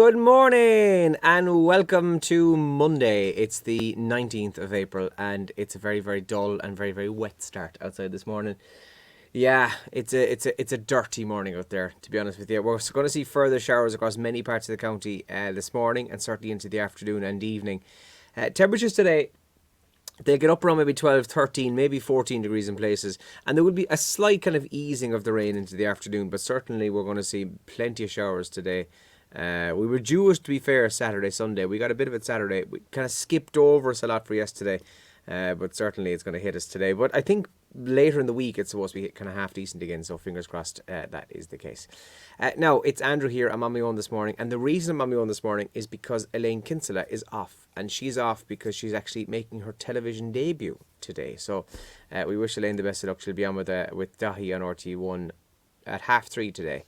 Good morning and welcome to Monday. It's the 19th of April and it's a very, very dull and very, very wet start outside this morning. Yeah, it's a dirty morning out there, to be honest with you. We're going to see further showers across many parts of the county this morning and certainly into the afternoon and evening. Temperatures today, they'll get up around maybe 12, 13, maybe 14 degrees in places. And there will be a slight kind of easing of the rain into the afternoon, but certainly we're going to see plenty of showers today. We were due, to be fair, Saturday, Sunday. We got a bit of it Saturday. We kind of skipped over us a lot for yesterday, but certainly it's going to hit us today. But I think later in the week it's supposed to be kind of half decent again, so fingers crossed that is the case. Now, it's Andrew here. I'm on my own this morning, and the reason I'm on my own this morning is because Elaine Kinsella is off, and she's off because she's actually making her television debut today. So we wish Elaine the best of luck. She'll be on with Dahi on RT1 at 3:30 today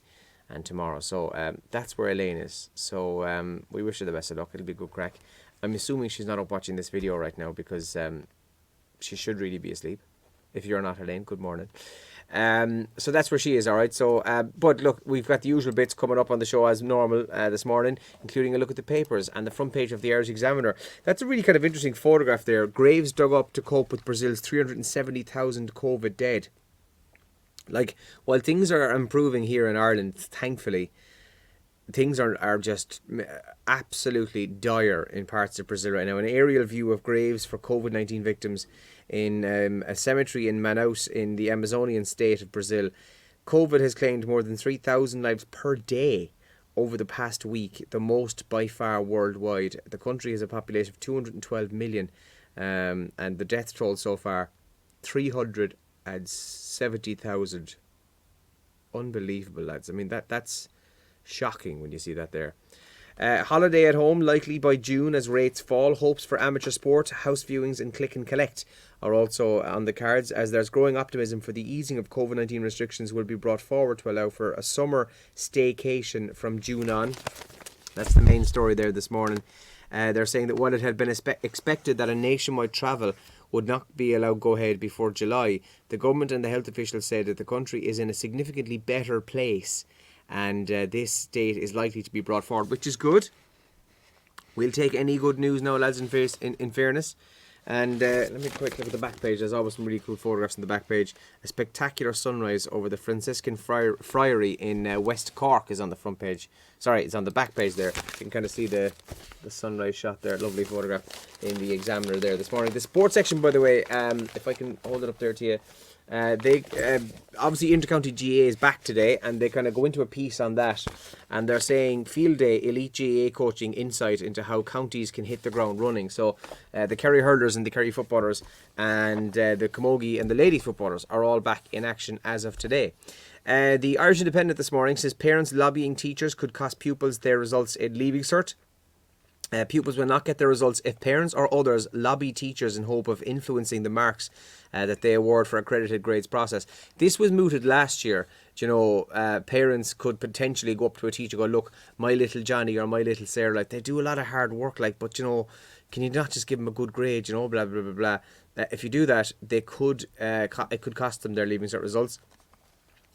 and tomorrow. So that's where Elaine is. So we wish her the best of luck. It'll be a good crack. I'm assuming she's not up watching this video right now because she should really be asleep. If you're not Elaine, good morning. So that's where she is, all right. So, but look, we've got the usual bits coming up on the show as normal this morning, including a look at the papers and the front page of the Irish Examiner. That's a really kind of interesting photograph there. Graves dug up to cope with Brazil's 370,000 COVID dead. Like, while things are improving here in Ireland, thankfully, things are just absolutely dire in parts of Brazil right now. An aerial view of graves for COVID-19 victims in a cemetery in Manaus in the Amazonian state of Brazil. COVID has claimed more than 3,000 lives per day over the past week, the most by far worldwide. The country has a population of 212 million, and the death toll so far, 370,000. Unbelievable, lads. I mean, that's shocking when you see that there. Holiday at home likely by June as rates fall. Hopes for amateur sport, house viewings and click and collect are also on the cards, as there's growing optimism for the easing of COVID-19 restrictions will be brought forward to allow for a summer staycation from June on. That's the main story there this morning. They're saying that while it had been expected that a nationwide travel would not be allowed go ahead before July, the government and the health officials said that the country is in a significantly better place, and this date is likely to be brought forward, which is good. We'll take any good news now, lads, in fairness. And let me quick look at the back page. There's always some really cool photographs on the back page. A spectacular sunrise over the Franciscan Friary in West Cork is on the front page. Sorry, it's on the back page there. You can kind of see the sunrise shot there. Lovely photograph in the Examiner there this morning. The sports section, by the way, if I can hold it up there to you. They obviously Intercounty GA is back today, and they kind of go into a piece on that, and they're saying field day elite GA coaching insight into how counties can hit the ground running. So the Kerry hurlers and the Kerry footballers and the Camogie and the ladies footballers are all back in action as of today. The Irish Independent this morning says parents lobbying teachers could cost pupils their results in Leaving Cert. Pupils will not get their results if parents or others lobby teachers in hope of influencing the marks that they award for accredited grades process. This was mooted last year. You know, parents could potentially go up to a teacher and go, look, my little Johnny or my little Sarah, like, they do a lot of hard work, like, but, you know, can you not just give them a good grade, you know, blah, blah, blah, blah. If you do that, they could it could cost them their Leaving Cert results.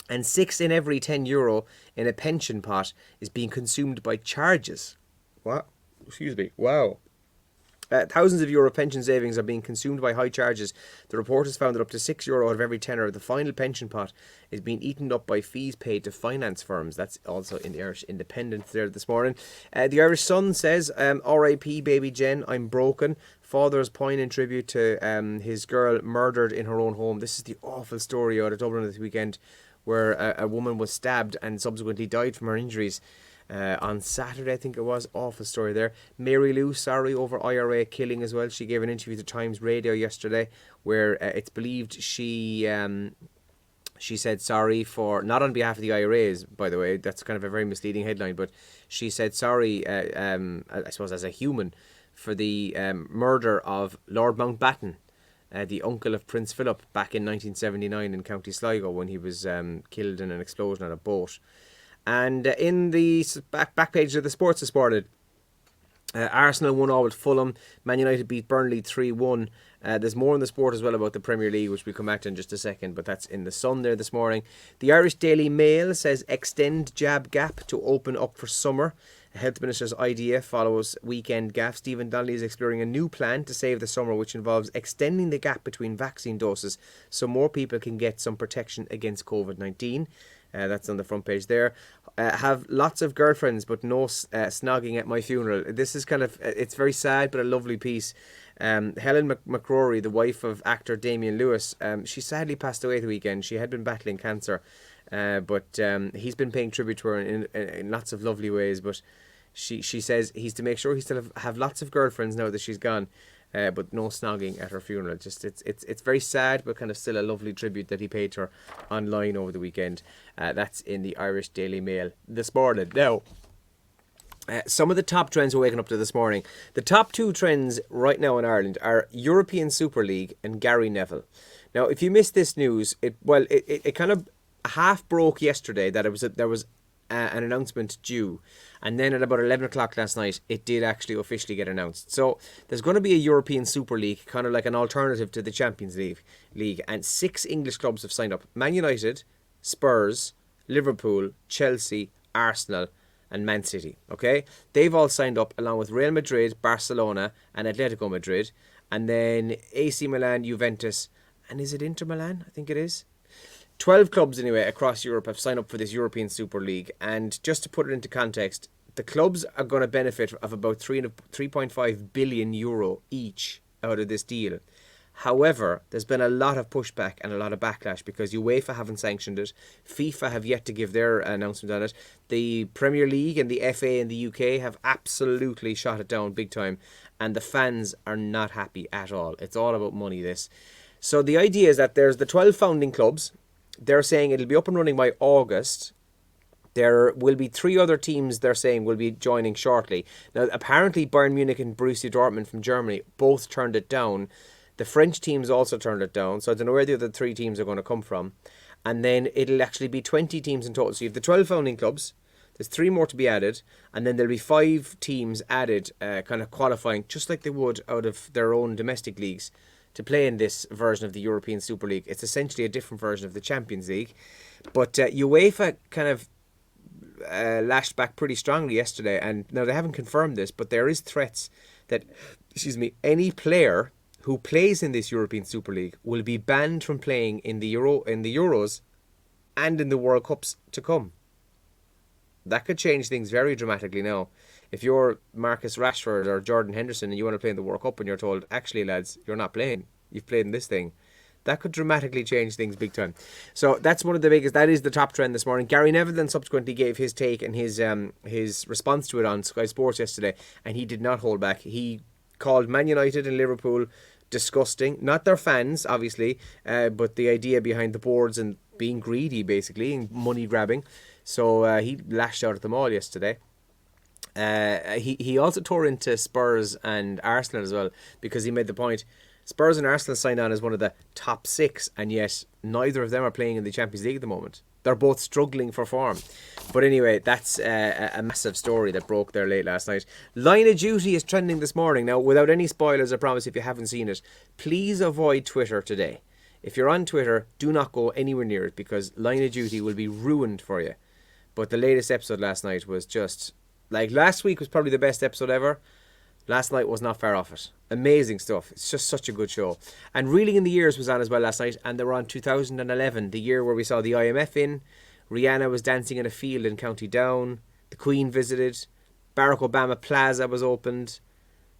And 6 in every €10 in a pension pot is being consumed by charges. What? Excuse me. Wow. Thousands of euro pension savings are being consumed by high charges. The report has found that up to €6 out of every tenner of the final pension pot is being eaten up by fees paid to finance firms. That's also in the Irish Independent there this morning. The Irish Sun says, R.I.P. baby Jen, I'm broken. Father's poignant tribute to his girl murdered in her own home. This is the awful story out of Dublin this weekend, where a woman was stabbed and subsequently died from her injuries. On Saturday, I think it was. Awful story there. Mary Lou, sorry over IRA killing as well. She gave an interview to Times Radio yesterday where it's believed she said sorry for, not on behalf of the IRAs, by the way. That's kind of a very misleading headline, but she said sorry, I suppose as a human, for the murder of Lord Mountbatten, the uncle of Prince Philip, back in 1979 in County Sligo when he was killed in an explosion on a boat. And in the back page of the Sports this morning, Arsenal 1-0 with Fulham. Man United beat Burnley 3-1. There's more in the sport as well about the Premier League, which we'll come back to in just a second, but that's in the Sun there this morning. The Irish Daily Mail says extend jab gap to open up for summer. Health Minister's idea follows weekend gaffe. Stephen Donnelly is exploring a new plan to save the summer, which involves extending the gap between vaccine doses so more people can get some protection against COVID-19. That's on the front page there. Have lots of girlfriends, but no snogging at my funeral. This is kind of, it's very sad, but a lovely piece. Helen McCrory, the wife of actor Damian Lewis, she sadly passed away the weekend. She had been battling cancer, but he's been paying tribute to her in lots of lovely ways. But she says he's to make sure he still have lots of girlfriends now that she's gone. But no snogging at her funeral. Just it's very sad, but kind of still a lovely tribute that he paid to her online over the weekend. That's in the Irish Daily Mail this morning. Now, some of the top trends we're waking up to this morning. The top two trends right now in Ireland are European Super League and Gary Neville. Now, if you missed this news, it kind of half broke yesterday that there was an announcement due, and then at about 11 o'clock last night it did actually officially get announced. So there's going to be a European Super League, kind of like an alternative to the Champions League, and 6 English clubs have signed up: Man United, Spurs, Liverpool, Chelsea, Arsenal and Man City. Okay, they've all signed up along with Real Madrid, Barcelona and Atletico Madrid, and then AC Milan, Juventus, and is it Inter Milan? I think it is. 12 clubs anyway across Europe have signed up for this European Super League, and just to put it into context, the clubs are going to benefit of about 3.5 billion euro each out of this deal. However, there's been a lot of pushback and a lot of backlash because UEFA haven't sanctioned it. FIFA have yet to give their announcement on it. The Premier League and the FA in the UK have absolutely shot it down big time, and the fans are not happy at all. It's all about money, this. So the idea is that there's the 12 founding clubs. They're saying it'll be up and running by August. There will be 3 other teams they're saying will be joining shortly. Now, apparently Bayern Munich and Borussia Dortmund from Germany both turned it down. The French teams also turned it down. So I don't know where the other 3 teams are going to come from. And then it'll actually be 20 teams in total. So you have the 12 founding clubs. There's 3 more to be added. And then there'll be 5 teams added, kind of qualifying just like they would out of their own domestic leagues to play in this version of the European Super League. It's essentially a different version of the Champions League. But UEFA kind of lashed back pretty strongly yesterday. And now they haven't confirmed this, but there is threats that, any player who plays in this European Super League will be banned from playing in the Euros and in the World Cups to come. That could change things very dramatically now. If you're Marcus Rashford or Jordan Henderson and you want to play in the World Cup and you're told, actually lads, you're not playing, you've played in this thing, that could dramatically change things big time. So that's one of the biggest, that is the top trend this morning. Gary Neville then subsequently gave his take and his response to it on Sky Sports yesterday, and he did not hold back. He called Man United and Liverpool disgusting, not their fans obviously, but the idea behind the boards and being greedy basically and money grabbing. So he lashed out at them all yesterday. He also tore into Spurs and Arsenal as well, because he made the point Spurs and Arsenal signed on as one of the top 6, and yet neither of them are playing in the Champions League at the moment. They're both struggling for form. But anyway, that's a massive story that broke there late last night. Line of Duty is trending this morning. Now, without any spoilers, I promise, if you haven't seen it, please avoid Twitter today. If you're on Twitter, do not go anywhere near it, because Line of Duty will be ruined for you. But the latest episode last night was just, like, last week was probably the best episode ever. Last night was not far off it. Amazing stuff. It's just such a good show. And Reeling in the Years was on as well last night, and they were on 2011, the year where we saw the IMF in. Rihanna was dancing in a field in County Down. The Queen visited. Barack Obama Plaza was opened.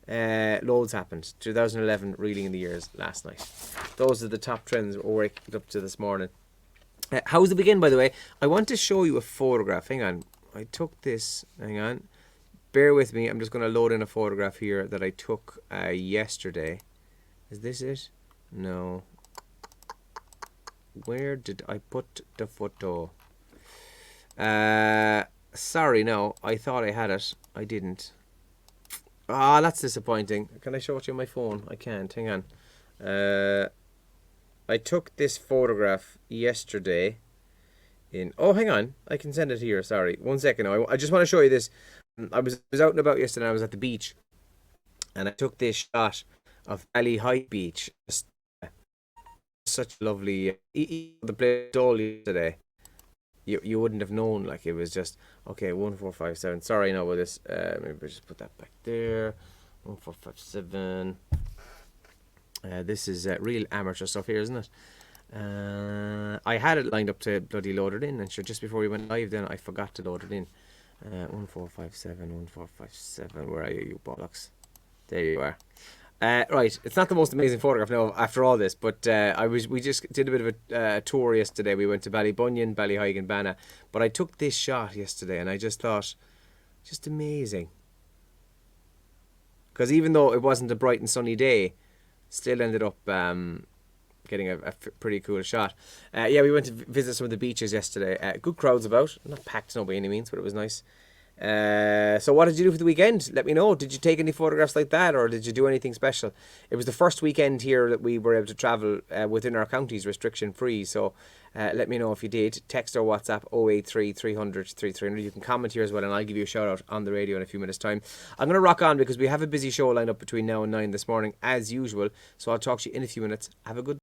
Loads happened. 2011, Reeling in the Years last night. Those are the top trends we're waking up to this morning. How's the begin, by the way? I want to show you a photograph. Hang on. I took this. Hang on. Bear with me. I'm just going to load in a photograph here that I took yesterday. Is this it? No. Where did I put the photo? Sorry, no. I thought I had it. I didn't. Ah, that's disappointing. Can I show it to you on my phone? I can't. Hang on. I took this photograph yesterday in... Oh, hang on. I can send it here. Sorry. 1 second. I just want to show you this. I was out and about yesterday. I was at the beach, and I took this shot of Valley High Beach. Such lovely... The place all yesterday. you wouldn't have known. Like, it was just, okay, 1457. Sorry, now with this. Maybe we'll just put that back there. 1457. This is real amateur stuff here, isn't it? I had it lined up to bloody load it in, and sure, just before we went live, then I forgot to load it in. 1457, 1457. Where are you, you bollocks? There you are. Right, it's not the most amazing photograph now after all this, but we just did a bit of a tour yesterday. We went to Ballybunion, Ballyheigue and Banna, but I took this shot yesterday, and I just thought, just amazing. Because even though it wasn't a bright and sunny day, still ended up getting a pretty cool shot. Yeah, we went to visit some of the beaches yesterday. Good crowds about, not packed no by any means, but it was nice. So what did you do for the weekend? Let me know. Did you take any photographs like that, or did you do anything special? It was the first weekend here that we were able to travel within our counties restriction free, so let me know if you did. Text or WhatsApp 083 300 3300. You can comment here as well, and I'll give you a shout out on the radio in a few minutes time. I'm going to rock on because we have a busy show lined up between now and 9 this morning as usual, so I'll talk to you in a few minutes. Have a good